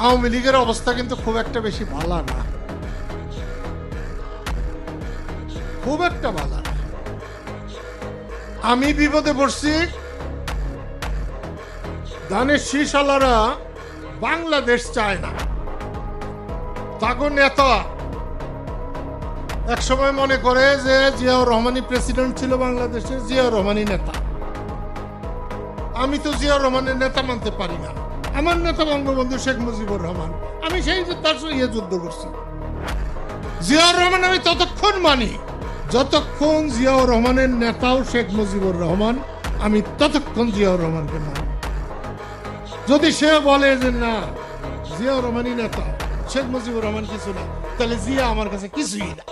আওয়ামী লীগের অবস্থা কিন্তু খুব একটা বেশি ভালো না, খুব একটা ভালো না। আমি বিপদে পড়ছি, ধানের শীষওয়ালারা বাংলাদেশ চায় না। তখন নেতা এক সময় মনে করে যে জিয়াউর রহমানই প্রেসিডেন্ট ছিল বাংলাদেশে, জিয়াউর রহমানই নেতা। আমি তো জিয়াউর রহমানের নেতা মানতে পারি না। আমার নেতা বঙ্গবন্ধু শেখ মুজিবুর রহমান, আমি সেই তার সঙ্গে যুদ্ধ করছি। জিয়াউর রহমান আমি ততক্ষণ মানি যতক্ষণ জিয়াউর রহমানের নেতাও শেখ মুজিবুর রহমান, আমি ততক্ষণ জিয়াউর রহমানকে মানি। যদি সে বলে যে না জিয়াউর রহমানই নেতা, শেখ মুজিবুর রহমান কিছু না, তাহলে জিয়া আমার কাছে কিছুই না।